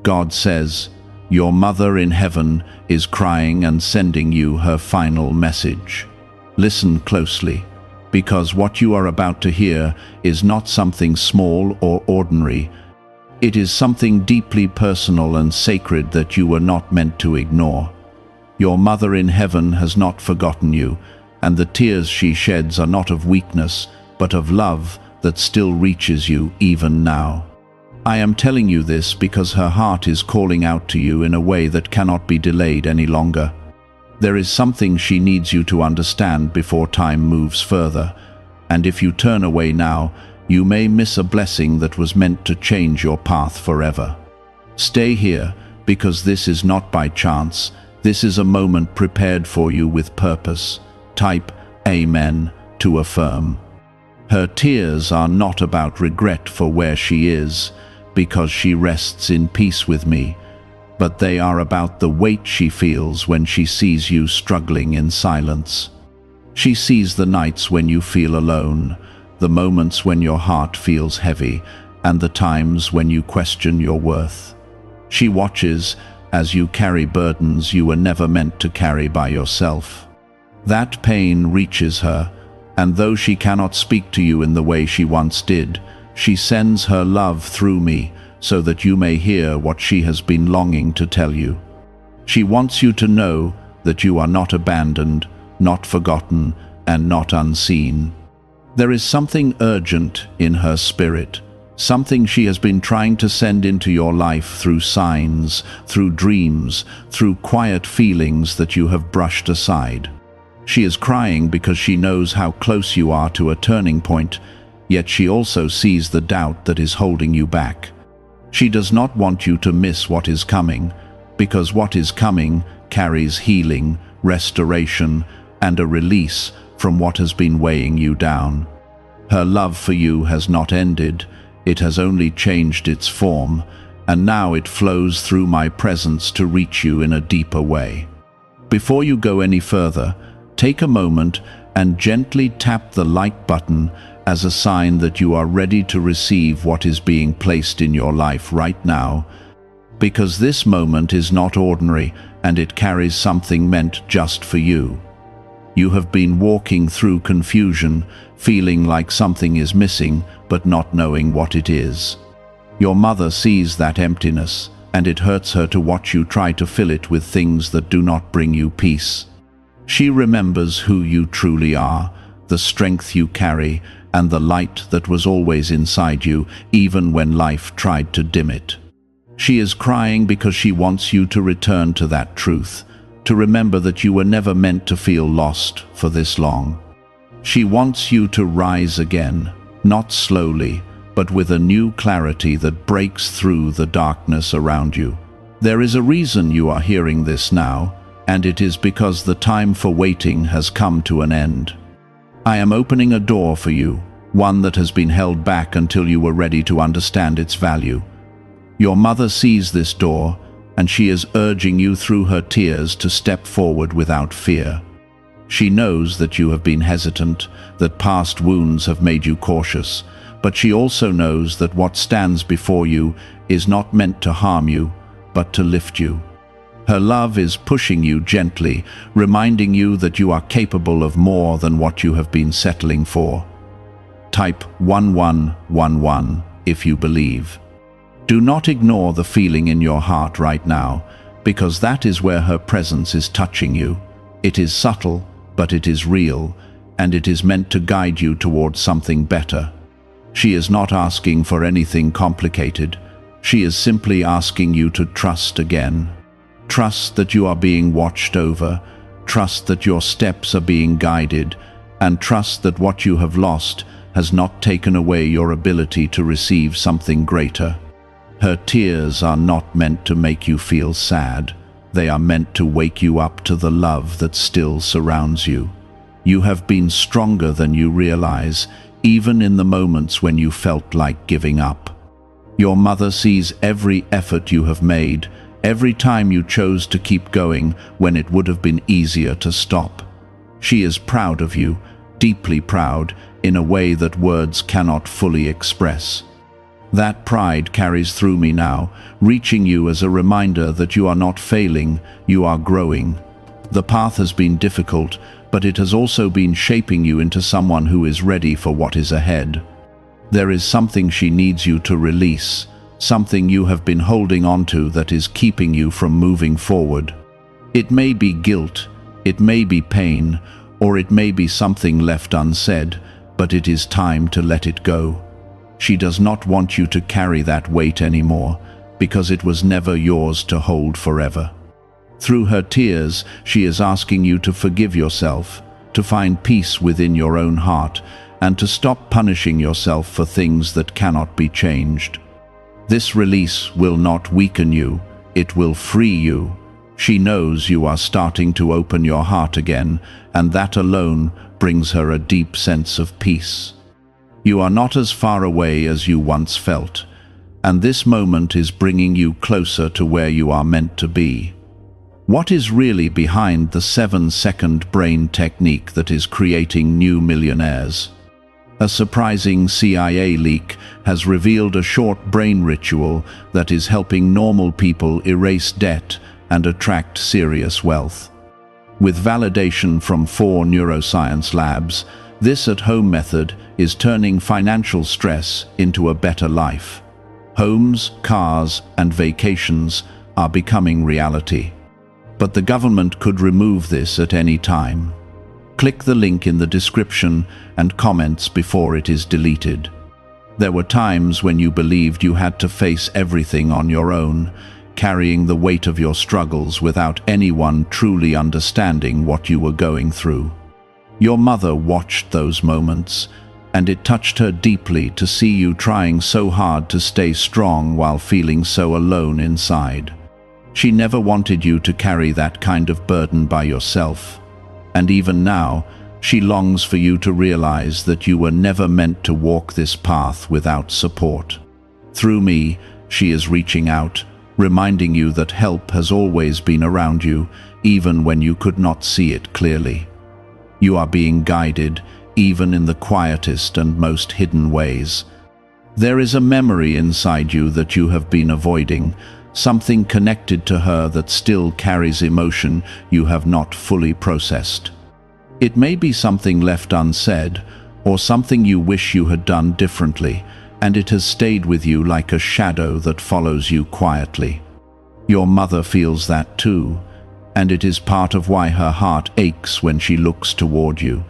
God says, "Your mother in heaven is crying and sending you her final message." Listen closely, because what you are about to hear is not something small or ordinary. It is something deeply personal and sacred that you were not meant to ignore. Your mother in heaven has not forgotten you, and the tears she sheds are not of weakness, but of love that still reaches you even now. I am telling you this because her heart is calling out to you in a way that cannot be delayed any longer. There is something she needs you to understand before time moves further, and if you turn away now, you may miss a blessing that was meant to change your path forever. Stay here, because this is not by chance. This is a moment prepared for you with purpose. Type Amen to affirm. Her tears are not about regret for where she is, because she rests in peace with me, but they are about the weight she feels when she sees you struggling in silence. She sees the nights when you feel alone, the moments when your heart feels heavy, and the times when you question your worth. She watches as you carry burdens you were never meant to carry by yourself. That pain reaches her, and though she cannot speak to you in the way she once did, she sends her love through me so that you may hear what she has been longing to tell you. She wants you to know that you are not abandoned, not forgotten, and not unseen. There is something urgent in her spirit, something she has been trying to send into your life through signs, through dreams, through quiet feelings that you have brushed aside. She is crying because she knows how close you are to a turning point, yet she also sees the doubt that is holding you back. She does not want you to miss what is coming, because what is coming carries healing, restoration, and a release from what has been weighing you down. Her love for you has not ended, it has only changed its form, and now it flows through my presence to reach you in a deeper way. Before you go any further, take a moment and gently tap the like button as a sign that you are ready to receive what is being placed in your life right now, because this moment is not ordinary and it carries something meant just for you. You have been walking through confusion, feeling like something is missing, but not knowing what it is. Your mother sees that emptiness, and it hurts her to watch you try to fill it with things that do not bring you peace. She remembers who you truly are, the strength you carry, and the light that was always inside you, even when life tried to dim it. She is crying because she wants you to return to that truth, to remember that you were never meant to feel lost for this long. She wants you to rise again, not slowly, but with a new clarity that breaks through the darkness around you. There is a reason you are hearing this now, and it is because the time for waiting has come to an end. I am opening a door for you, one that has been held back until you were ready to understand its value. Your mother sees this door, and she is urging you through her tears to step forward without fear. She knows that you have been hesitant, that past wounds have made you cautious, but she also knows that what stands before you is not meant to harm you, but to lift you. Her love is pushing you gently, reminding you that you are capable of more than what you have been settling for. Type 1111 if you believe. Do not ignore the feeling in your heart right now, because that is where her presence is touching you. It is subtle, but it is real, and it is meant to guide you towards something better. She is not asking for anything complicated. She is simply asking you to trust again. Trust that you are being watched over, trust that your steps are being guided, and trust that what you have lost has not taken away your ability to receive something greater. Her tears are not meant to make you feel sad. They are meant to wake you up to the love that still surrounds you. You have been stronger than you realize, even in the moments when you felt like giving up. Your mother sees every effort you have made, every time you chose to keep going when it would have been easier to stop. She is proud of you, deeply proud, in a way that words cannot fully express. That pride carries through me now, reaching you as a reminder that you are not failing, you are growing. The path has been difficult, but it has also been shaping you into someone who is ready for what is ahead. There is something she needs you to release, something you have been holding onto that is keeping you from moving forward. It may be guilt, it may be pain, or it may be something left unsaid, but it is time to let it go. She does not want you to carry that weight anymore, because it was never yours to hold forever. Through her tears, she is asking you to forgive yourself, to find peace within your own heart, and to stop punishing yourself for things that cannot be changed. This release will not weaken you, it will free you. She knows you are starting to open your heart again, and that alone brings her a deep sense of peace. You are not as far away as you once felt, and this moment is bringing you closer to where you are meant to be. What is really behind the 7-second brain technique that is creating new millionaires? A surprising CIA leak has revealed a short brain ritual that is helping normal people erase debt and attract serious wealth. With validation from 4 neuroscience labs, this at-home method is turning financial stress into a better life. Homes, cars, and vacations are becoming reality. But the government could remove this at any time. Click the link in the description and comments before it is deleted. There were times when you believed you had to face everything on your own, carrying the weight of your struggles without anyone truly understanding what you were going through. Your mother watched those moments, and it touched her deeply to see you trying so hard to stay strong while feeling so alone inside. She never wanted you to carry that kind of burden by yourself. And even now, she longs for you to realize that you were never meant to walk this path without support. Through me, she is reaching out, reminding you that help has always been around you, even when you could not see it clearly. You are being guided, even in the quietest and most hidden ways. There is a memory inside you that you have been avoiding, something connected to her that still carries emotion you have not fully processed. It may be something left unsaid, or something you wish you had done differently, and it has stayed with you like a shadow that follows you quietly. Your mother feels that too, and it is part of why her heart aches when she looks toward you.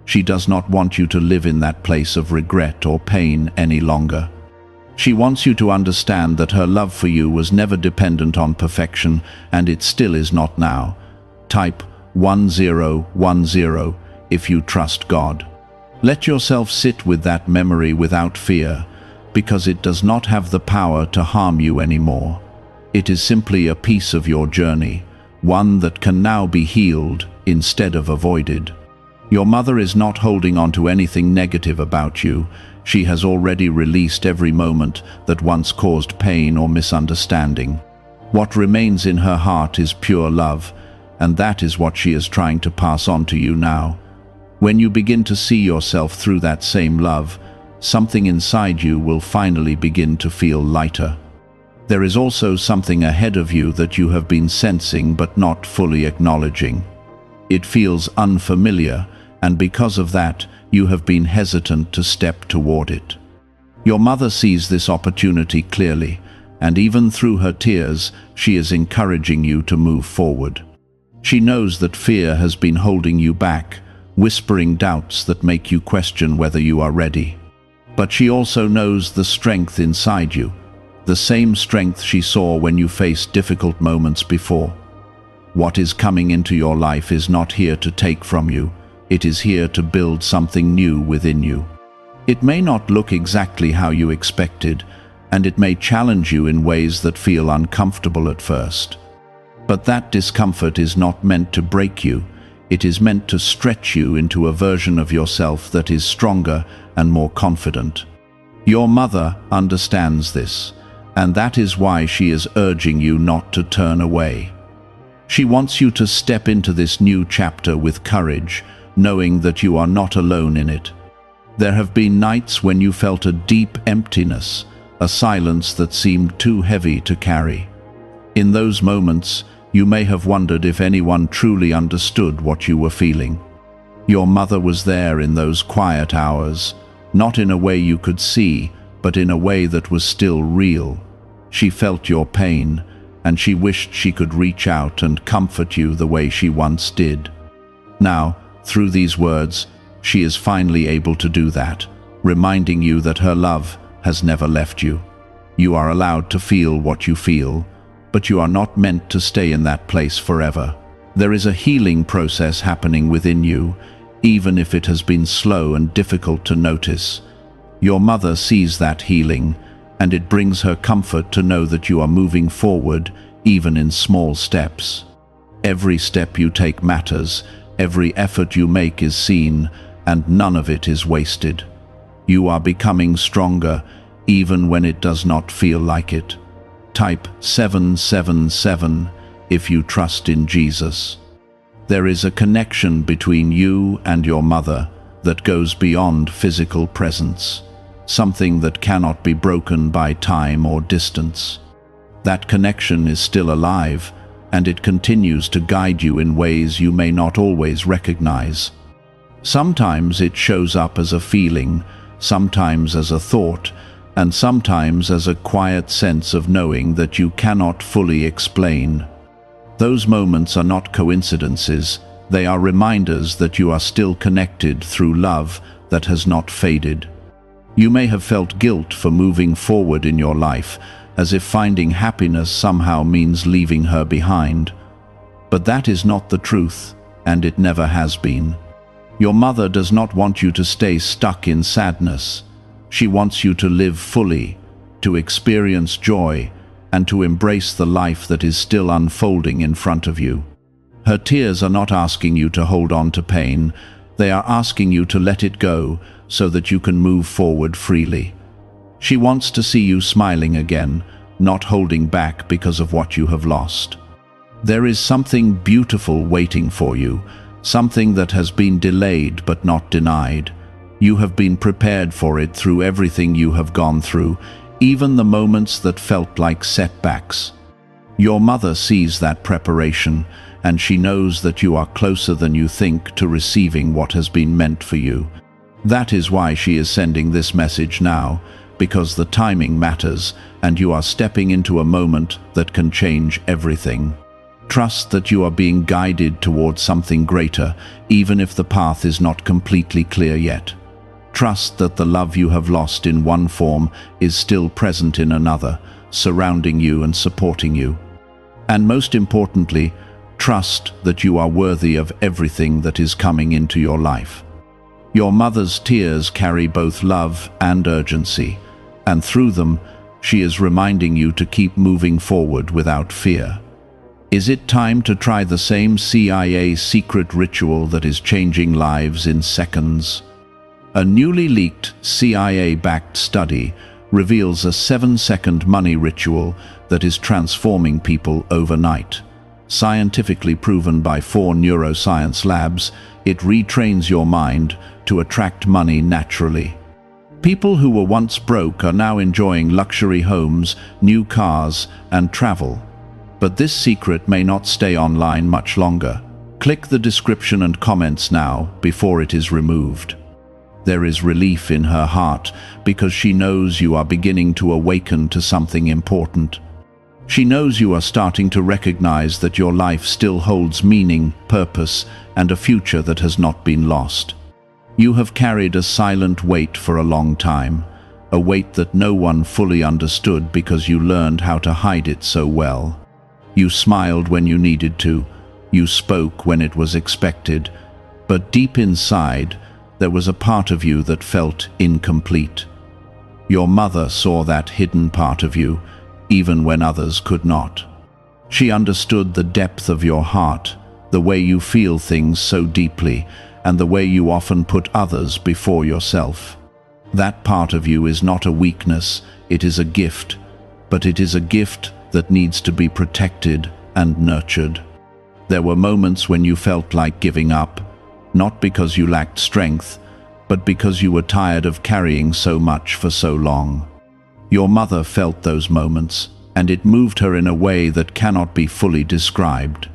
She does not want you to live in that place of regret or pain any longer. She wants you to understand that her love for you was never dependent on perfection, and it still is not now. Type 1010 if you trust God. Let yourself sit with that memory without fear, because it does not have the power to harm you anymore. It is simply a piece of your journey, one that can now be healed instead of avoided. Your mother is not holding on to anything negative about you. She has already released every moment that once caused pain or misunderstanding. What remains in her heart is pure love, and that is what she is trying to pass on to you now. When you begin to see yourself through that same love, something inside you will finally begin to feel lighter. There is also something ahead of you that you have been sensing but not fully acknowledging. It feels unfamiliar, and because of that, you have been hesitant to step toward it. Your mother sees this opportunity clearly, and even through her tears, she is encouraging you to move forward. She knows that fear has been holding you back, whispering doubts that make you question whether you are ready. But she also knows the strength inside you, the same strength she saw when you faced difficult moments before. What is coming into your life is not here to take from you. It is here to build something new within you. It may not look exactly how you expected, and it may challenge you in ways that feel uncomfortable at first. But that discomfort is not meant to break you. It is meant to stretch you into a version of yourself that is stronger and more confident. Your mother understands this, and that is why she is urging you not to turn away. She wants you to step into this new chapter with courage, knowing that you are not alone in it. There have been nights when you felt a deep emptiness, a silence that seemed too heavy to carry. In those moments, you may have wondered if anyone truly understood what you were feeling. Your mother was there in those quiet hours, not in a way you could see, but in a way that was still real. She felt your pain, and she wished she could reach out and comfort you the way she once did. Now, through these words, she is finally able to do that, reminding you that her love has never left you. You are allowed to feel what you feel, but you are not meant to stay in that place forever. There is a healing process happening within you, even if it has been slow and difficult to notice. Your mother sees that healing, and it brings her comfort to know that you are moving forward, even in small steps. Every step you take matters, every effort you make is seen, and none of it is wasted. You are becoming stronger, even when it does not feel like it. Type 777 if you trust in Jesus. There is a connection between you and your mother that goes beyond physical presence, something that cannot be broken by time or distance. That connection is still alive, and it continues to guide you in ways you may not always recognize. Sometimes it shows up as a feeling, sometimes as a thought, and sometimes as a quiet sense of knowing that you cannot fully explain. Those moments are not coincidences, they are reminders that you are still connected through love that has not faded. You may have felt guilt for moving forward in your life, as if finding happiness somehow means leaving her behind. But that is not the truth, and it never has been. Your mother does not want you to stay stuck in sadness. She wants you to live fully, to experience joy, and to embrace the life that is still unfolding in front of you. Her tears are not asking you to hold on to pain, they are asking you to let it go so that you can move forward freely. She wants to see you smiling again, not holding back because of what you have lost. There is something beautiful waiting for you, something that has been delayed but not denied. You have been prepared for it through everything you have gone through, even the moments that felt like setbacks. Your mother sees that preparation, and she knows that you are closer than you think to receiving what has been meant for you. That is why she is sending this message now, because the timing matters, and you are stepping into a moment that can change everything. Trust that you are being guided towards something greater, even if the path is not completely clear yet. Trust that the love you have lost in one form is still present in another, surrounding you and supporting you. And most importantly, trust that you are worthy of everything that is coming into your life. Your mother's tears carry both love and urgency, and through them, she is reminding you to keep moving forward without fear. Is it time to try the same CIA secret ritual that is changing lives in seconds? A newly leaked CIA-backed study reveals a 7-second money ritual that is transforming people overnight. Scientifically proven by 4 neuroscience labs, it retrains your mind to attract money naturally. People who were once broke are now enjoying luxury homes, new cars, and travel. But this secret may not stay online much longer. Click the description and comments now before it is removed. There is relief in her heart because she knows you are beginning to awaken to something important. She knows you are starting to recognize that your life still holds meaning, purpose, and a future that has not been lost. You have carried a silent weight for a long time, a weight that no one fully understood because you learned how to hide it so well. You smiled when you needed to, you spoke when it was expected, but deep inside, there was a part of you that felt incomplete. Your mother saw that hidden part of you, even when others could not. She understood the depth of your heart, the way you feel things so deeply, and the way you often put others before yourself. That part of you is not a weakness, it is a gift, but it is a gift that needs to be protected and nurtured. There were moments when you felt like giving up, not because you lacked strength, but because you were tired of carrying so much for so long. Your mother felt those moments, and it moved her in a way that cannot be fully described.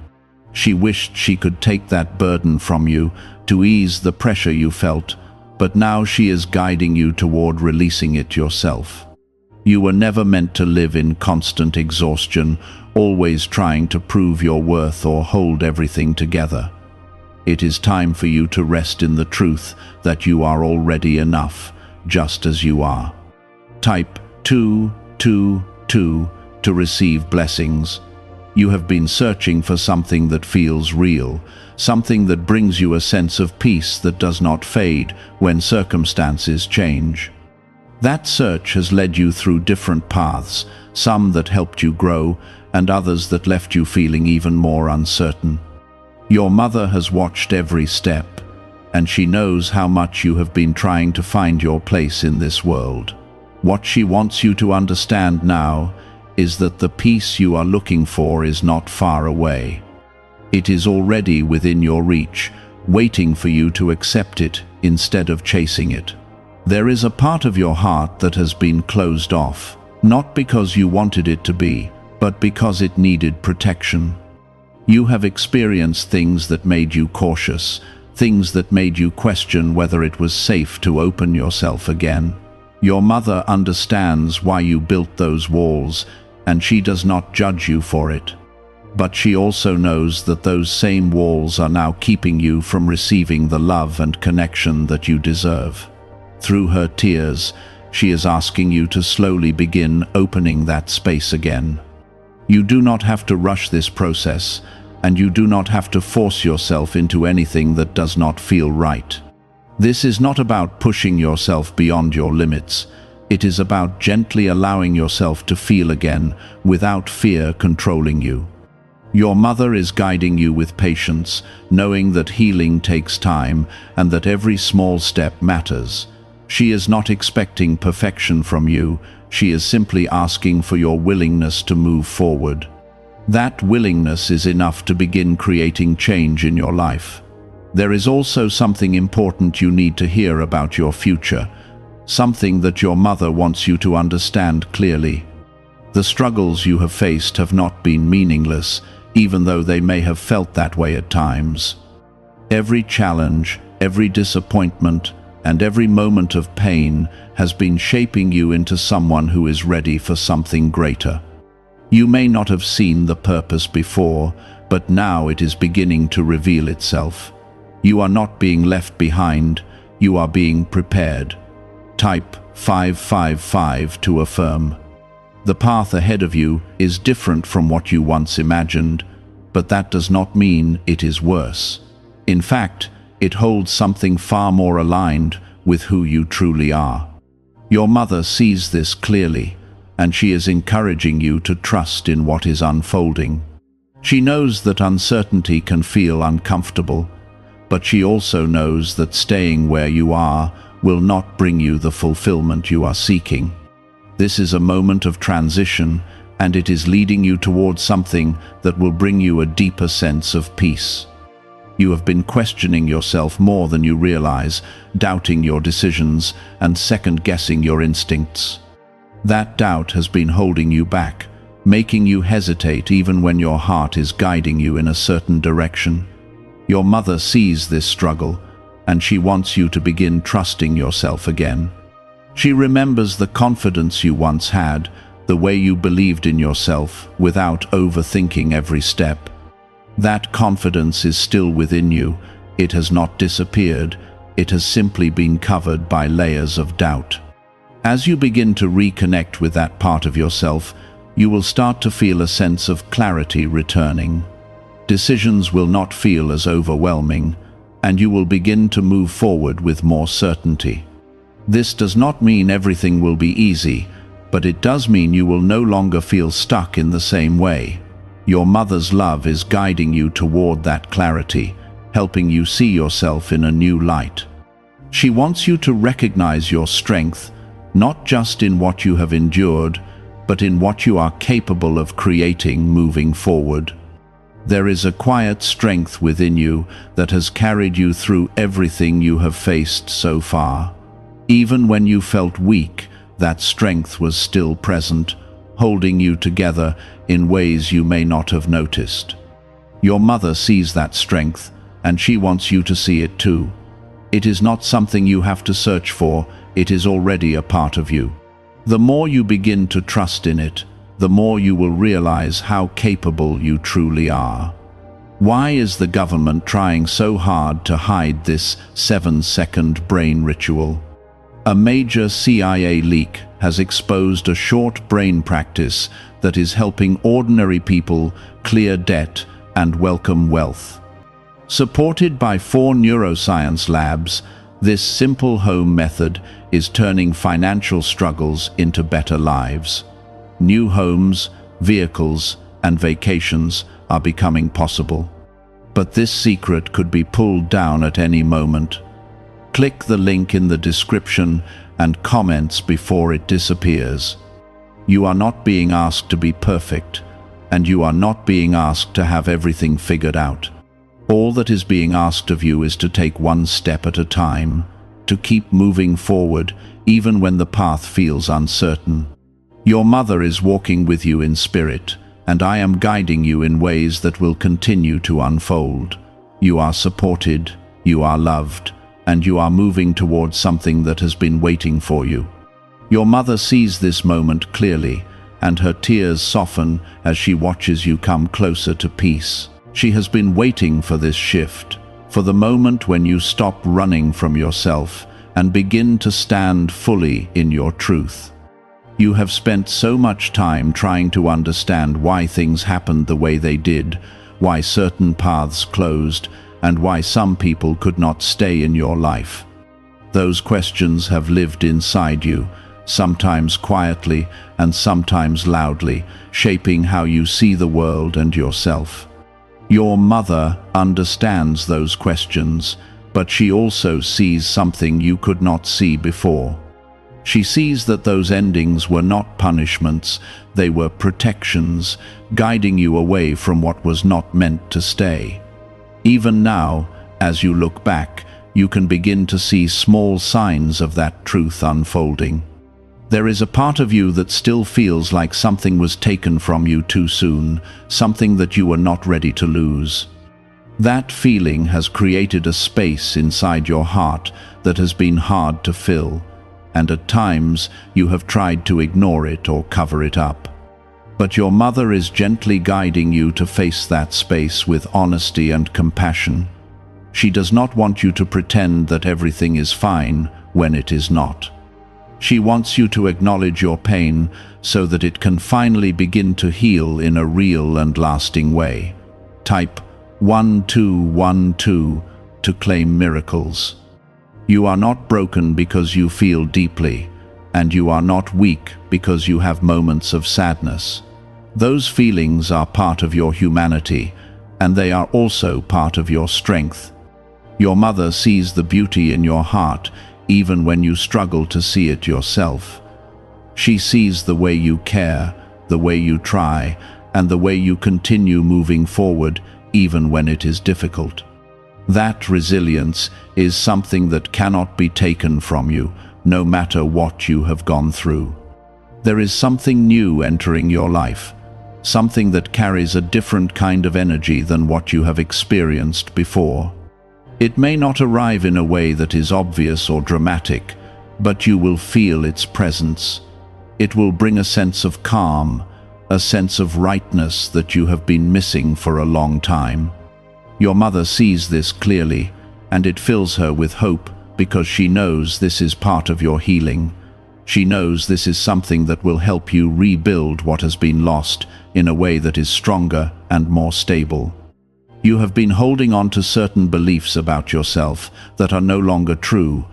She wished she could take that burden from you to ease the pressure you felt, but now she is guiding you toward releasing it yourself. You were never meant to live in constant exhaustion, always trying to prove your worth or hold everything together. It is time for you to rest in the truth that you are already enough, just as you are. Type 222 to receive blessings. You have been searching for something that feels real, something that brings you a sense of peace that does not fade when circumstances change. That search has led you through different paths, some that helped you grow, and others that left you feeling even more uncertain. Your mother has watched every step, and she knows how much you have been trying to find your place in this world. What she wants you to understand now is that the peace you are looking for is not far away. It is already within your reach, waiting for you to accept it instead of chasing it. There is a part of your heart that has been closed off, not because you wanted it to be, but because it needed protection. You have experienced things that made you cautious, things that made you question whether it was safe to open yourself again. Your mother understands why you built those walls, and she does not judge you for it. But she also knows that those same walls are now keeping you from receiving the love and connection that you deserve. Through her tears, she is asking you to slowly begin opening that space again. You do not have to rush this process, and you do not have to force yourself into anything that does not feel right. This is not about pushing yourself beyond your limits. It is about gently allowing yourself to feel again without fear controlling you. Your mother is guiding you with patience, knowing that healing takes time and that every small step matters. She is not expecting perfection from you. She is simply asking for your willingness to move forward. That willingness is enough to begin creating change in your life. There is also something important you need to hear about your future, something that your mother wants you to understand clearly. The struggles you have faced have not been meaningless, even though they may have felt that way at times. Every challenge, every disappointment, and every moment of pain has been shaping you into someone who is ready for something greater. You may not have seen the purpose before, but now it is beginning to reveal itself. You are not being left behind, you are being prepared. Type 555 to affirm. The path ahead of you is different from what you once imagined, but that does not mean it is worse. In fact, it holds something far more aligned with who you truly are. Your mother sees this clearly, and she is encouraging you to trust in what is unfolding. She knows that uncertainty can feel uncomfortable, but she also knows that staying where you are will not bring you the fulfillment you are seeking. This is a moment of transition, and it is leading you towards something that will bring you a deeper sense of peace. You have been questioning yourself more than you realize, doubting your decisions and second-guessing your instincts. That doubt has been holding you back, making you hesitate even when your heart is guiding you in a certain direction. Your mother sees this struggle, and she wants you to begin trusting yourself again. She remembers the confidence you once had, the way you believed in yourself without overthinking every step. That confidence is still within you. It has not disappeared. It has simply been covered by layers of doubt. As you begin to reconnect with that part of yourself, you will start to feel a sense of clarity returning. Decisions will not feel as overwhelming, and you will begin to move forward with more certainty. This does not mean everything will be easy, but it does mean you will no longer feel stuck in the same way. Your mother's love is guiding you toward that clarity, helping you see yourself in a new light. She wants you to recognize your strength, not just in what you have endured, but in what you are capable of creating moving forward. There is a quiet strength within you that has carried you through everything you have faced so far. Even when you felt weak, that strength was still present, holding you together in ways you may not have noticed. Your mother sees that strength, and she wants you to see it too. It is not something you have to search for, it is already a part of you. The more you begin to trust in it, the more you will realize how capable you truly are. Why is the government trying so hard to hide this 7-second brain ritual? A major CIA leak has exposed a short brain practice that is helping ordinary people clear debt and welcome wealth. Supported by 4 neuroscience labs, this simple home method is turning financial struggles into better lives. New homes, vehicles, and vacations are becoming possible. But this secret could be pulled down at any moment. Click the link in the description and comments before it disappears. You are not being asked to be perfect, and you are not being asked to have everything figured out. All that is being asked of you is to take one step at a time, to keep moving forward even when the path feels uncertain. Your mother is walking with you in spirit, and I am guiding you in ways that will continue to unfold. You are supported, you are loved, and you are moving towards something that has been waiting for you. Your mother sees this moment clearly, and her tears soften as she watches you come closer to peace. She has been waiting for this shift, for the moment when you stop running from yourself and begin to stand fully in your truth. You have spent so much time trying to understand why things happened the way they did, why certain paths closed, and why some people could not stay in your life. Those questions have lived inside you, sometimes quietly and sometimes loudly, shaping how you see the world and yourself. Your mother understands those questions, but she also sees something you could not see before. She sees that those endings were not punishments, they were protections, guiding you away from what was not meant to stay. Even now, as you look back, you can begin to see small signs of that truth unfolding. There is a part of you that still feels like something was taken from you too soon, something that you were not ready to lose. That feeling has created a space inside your heart that has been hard to fill, and at times you have tried to ignore it or cover it up. But your mother is gently guiding you to face that space with honesty and compassion. She does not want you to pretend that everything is fine when it is not. She wants you to acknowledge your pain so that it can finally begin to heal in a real and lasting way. Type 1212 to claim miracles. You are not broken because you feel deeply, and you are not weak because you have moments of sadness. Those feelings are part of your humanity, and they are also part of your strength. Your mother sees the beauty in your heart, even when you struggle to see it yourself. She sees the way you care, the way you try, and the way you continue moving forward even when it is difficult. That resilience is something that cannot be taken from you, no matter what you have gone through. There is something new entering your life, something that carries a different kind of energy than what you have experienced before. It may not arrive in a way that is obvious or dramatic, but you will feel its presence. It will bring a sense of calm, a sense of rightness that you have been missing for a long time. Your mother sees this clearly, and it fills her with hope because she knows this is part of your healing. She knows this is something that will help you rebuild what has been lost in a way that is stronger and more stable. You have been holding on to certain beliefs about yourself that are no longer true,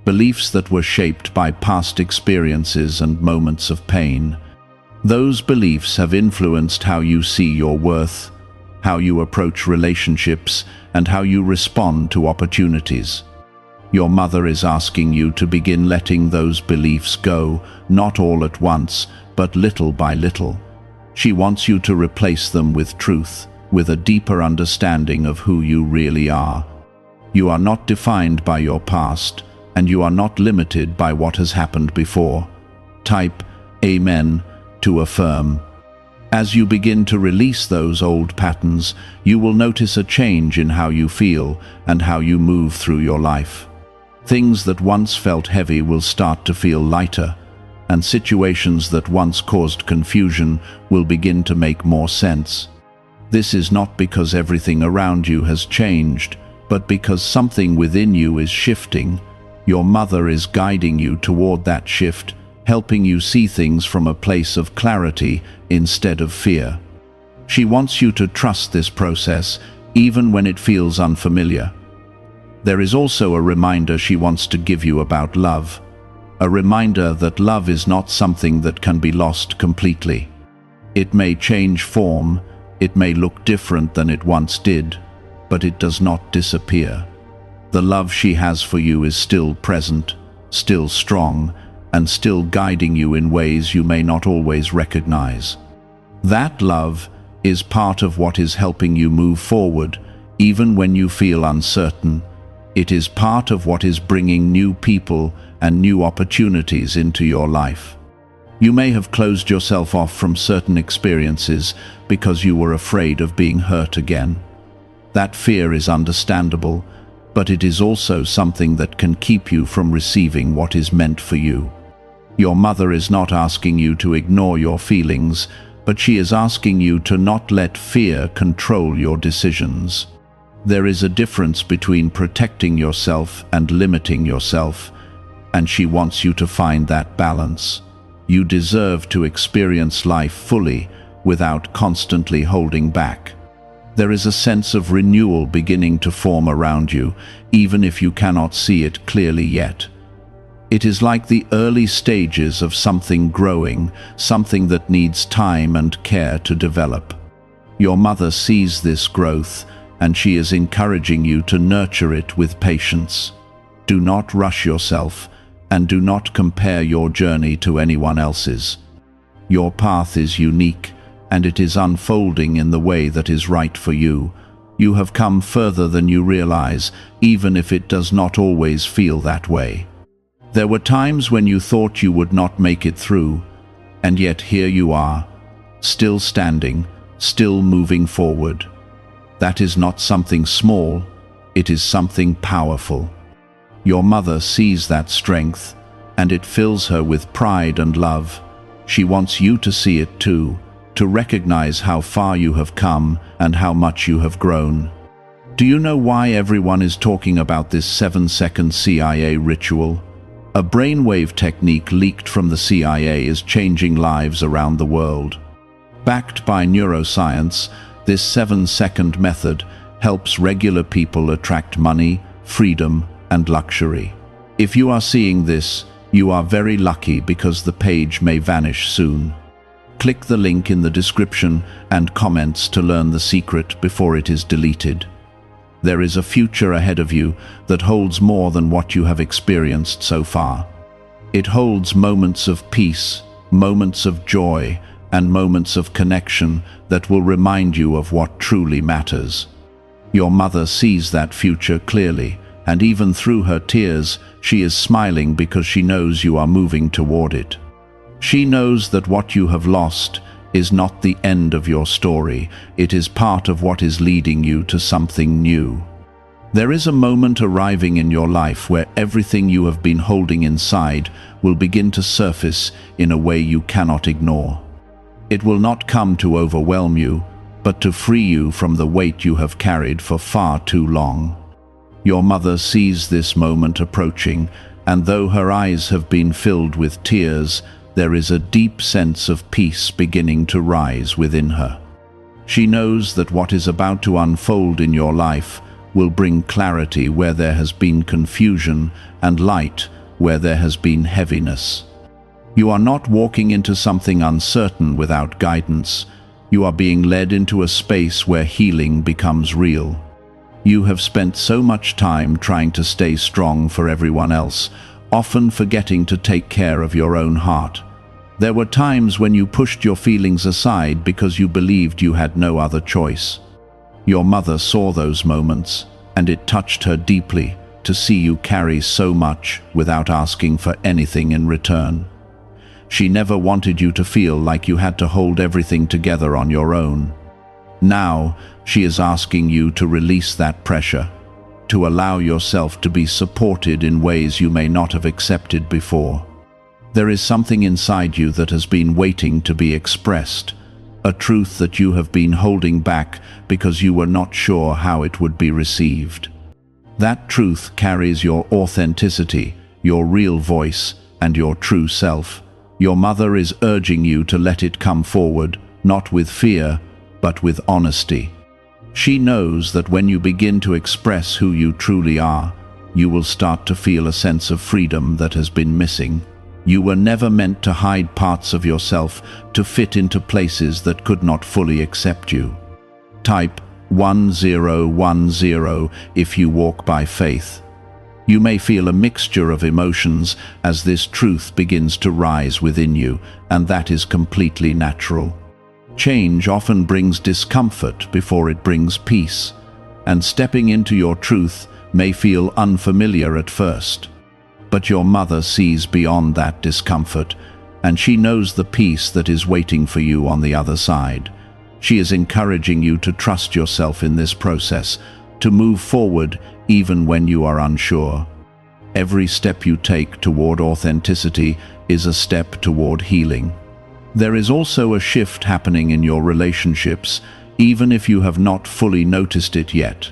beliefs that were shaped by past experiences and moments of pain. Those beliefs have influenced how you see your worth, how you approach relationships, and how you respond to opportunities. Your mother is asking you to begin letting those beliefs go, not all at once, but little by little. She wants you to replace them with truth, with a deeper understanding of who you really are. You are not defined by your past, and you are not limited by what has happened before. Type Amen to affirm. As you begin to release those old patterns, you will notice a change in how you feel and how you move through your life. Things that once felt heavy will start to feel lighter, and situations that once caused confusion will begin to make more sense. This is not because everything around you has changed, but because something within you is shifting. Your mother is guiding you toward that shift, helping you see things from a place of clarity instead of fear. She wants you to trust this process, even when it feels unfamiliar. There is also a reminder she wants to give you about love. A reminder that love is not something that can be lost completely. It may change form, it may look different than it once did, but it does not disappear. The love she has for you is still present, still strong, and still guiding you in ways you may not always recognize. That love is part of what is helping you move forward, even when you feel uncertain. It is part of what is bringing new people and new opportunities into your life. You may have closed yourself off from certain experiences because you were afraid of being hurt again. That fear is understandable, but it is also something that can keep you from receiving what is meant for you. Your mother is not asking you to ignore your feelings, but she is asking you to not let fear control your decisions. There is a difference between protecting yourself and limiting yourself, and she wants you to find that balance. You deserve to experience life fully without constantly holding back. There is a sense of renewal beginning to form around you, even if you cannot see it clearly yet. It is like the early stages of something growing, something that needs time and care to develop. Your mother sees this growth, and she is encouraging you to nurture it with patience. Do not rush yourself, and do not compare your journey to anyone else's. Your path is unique, and it is unfolding in the way that is right for you. You have come further than you realize, even if it does not always feel that way. There were times when you thought you would not make it through, and yet here you are, still standing, still moving forward. That is not something small, it is something powerful. Your mother sees that strength, and it fills her with pride and love. She wants you to see it too, to recognize how far you have come and how much you have grown. Do you know why everyone is talking about this 7-second CIA ritual? A brainwave technique leaked from the CIA is changing lives around the world. Backed by neuroscience, this 7-second method helps regular people attract money, freedom, and luxury. If you are seeing this, you are very lucky because the page may vanish soon. Click the link in the description and comments to learn the secret before it is deleted. There is a future ahead of you that holds more than what you have experienced so far. It holds moments of peace, moments of joy, and moments of connection that will remind you of what truly matters. Your mother sees that future clearly, and even through her tears, she is smiling because she knows you are moving toward it. She knows that what you have lost is not the end of your story, it is part of what is leading you to something new. There is a moment arriving in your life where everything you have been holding inside will begin to surface in a way you cannot ignore. It will not come to overwhelm you, but to free you from the weight you have carried for far too long. Your mother sees this moment approaching, and though her eyes have been filled with tears, there is a deep sense of peace beginning to rise within her. She knows that what is about to unfold in your life will bring clarity where there has been confusion and light where there has been heaviness. You are not walking into something uncertain without guidance. You are being led into a space where healing becomes real. You have spent so much time trying to stay strong for everyone else, often forgetting to take care of your own heart. There were times when you pushed your feelings aside because you believed you had no other choice. Your mother saw those moments, and it touched her deeply to see you carry so much without asking for anything in return. She never wanted you to feel like you had to hold everything together on your own. Now, she is asking you to release that pressure, to allow yourself to be supported in ways you may not have accepted before. There is something inside you that has been waiting to be expressed, a truth that you have been holding back because you were not sure how it would be received. That truth carries your authenticity, your real voice, and your true self. Your mother is urging you to let it come forward, not with fear, but with honesty. She knows that when you begin to express who you truly are, you will start to feel a sense of freedom that has been missing. You were never meant to hide parts of yourself to fit into places that could not fully accept you. Type 1010 if you walk by faith. You may feel a mixture of emotions as this truth begins to rise within you, and that is completely natural. Change often brings discomfort before it brings peace, and stepping into your truth may feel unfamiliar at first. But your mother sees beyond that discomfort, and she knows the peace that is waiting for you on the other side. She is encouraging you to trust yourself in this process, to move forward even when you are unsure. Every step you take toward authenticity is a step toward healing. There is also a shift happening in your relationships, even if you have not fully noticed it yet.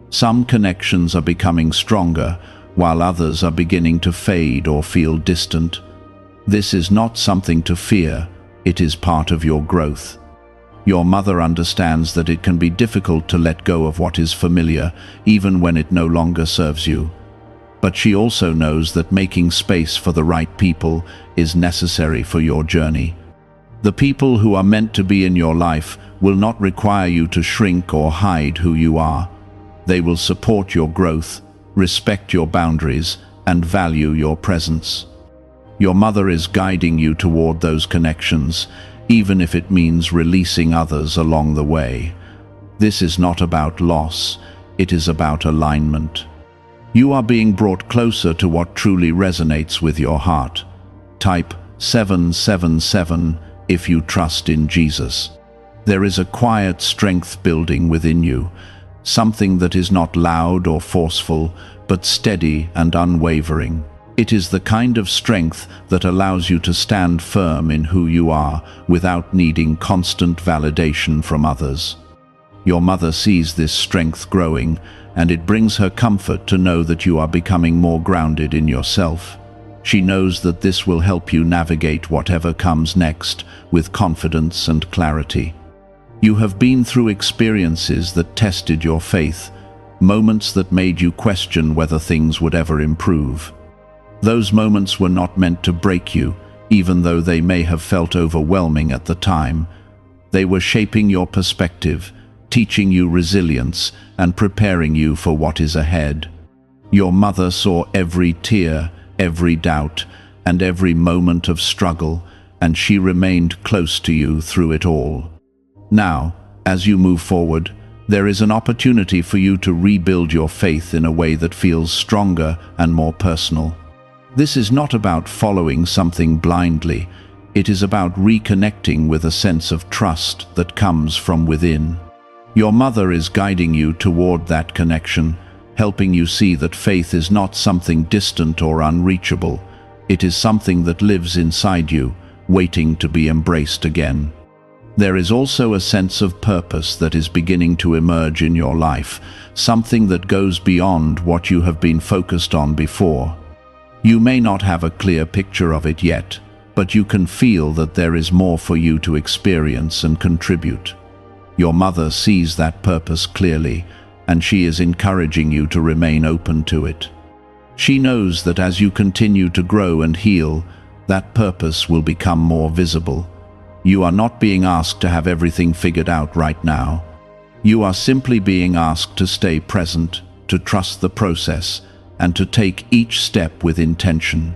Some connections are becoming stronger, while others are beginning to fade or feel distant. This is not something to fear, it is part of your growth. Your mother understands that it can be difficult to let go of what is familiar, even when it no longer serves you. But she also knows that making space for the right people is necessary for your journey. The people who are meant to be in your life will not require you to shrink or hide who you are. They will support your growth, respect your boundaries, and value your presence. Your mother is guiding you toward those connections, even if it means releasing others along the way. This is not about loss, it is about alignment. You are being brought closer to what truly resonates with your heart. Type 777 if you trust in Jesus. There is a quiet strength building within you, something that is not loud or forceful, but steady and unwavering. It is the kind of strength that allows you to stand firm in who you are without needing constant validation from others. Your mother sees this strength growing, and it brings her comfort to know that you are becoming more grounded in yourself. She knows that this will help you navigate whatever comes next with confidence and clarity. You have been through experiences that tested your faith, moments that made you question whether things would ever improve. Those moments were not meant to break you, even though they may have felt overwhelming at the time. They were shaping your perspective, teaching you resilience, and preparing you for what is ahead. Your mother saw every tear, every doubt, and every moment of struggle, and she remained close to you through it all. Now, as you move forward, there is an opportunity for you to rebuild your faith in a way that feels stronger and more personal. This is not about following something blindly. It is about reconnecting with a sense of trust that comes from within. Your mother is guiding you toward that connection, helping you see that faith is not something distant or unreachable. It is something that lives inside you, waiting to be embraced again. There is also a sense of purpose that is beginning to emerge in your life, something that goes beyond what you have been focused on before. You may not have a clear picture of it yet, but you can feel that there is more for you to experience and contribute. Your mother sees that purpose clearly, and she is encouraging you to remain open to it. She knows that as you continue to grow and heal, that purpose will become more visible. You are not being asked to have everything figured out right now. You are simply being asked to stay present, to trust the process, and to take each step with intention.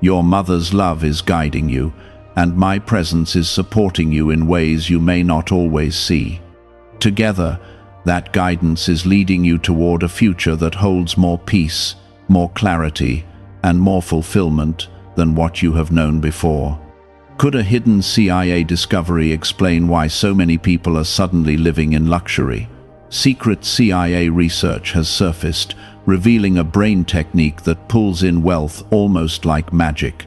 Your mother's love is guiding you, and my presence is supporting you in ways you may not always see. Together, that guidance is leading you toward a future that holds more peace, more clarity, and more fulfillment than what you have known before. Could a hidden CIA discovery explain why so many people are suddenly living in luxury? Secret CIA research has surfaced, revealing a brain technique that pulls in wealth almost like magic.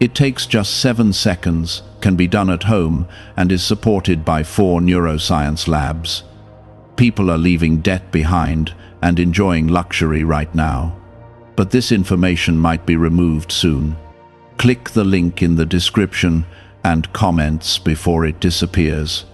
It takes just 7 seconds, can be done at home, and is supported by 4 neuroscience labs. People are leaving debt behind and enjoying luxury right now. But this information might be removed soon. Click the link in the description and comments before it disappears.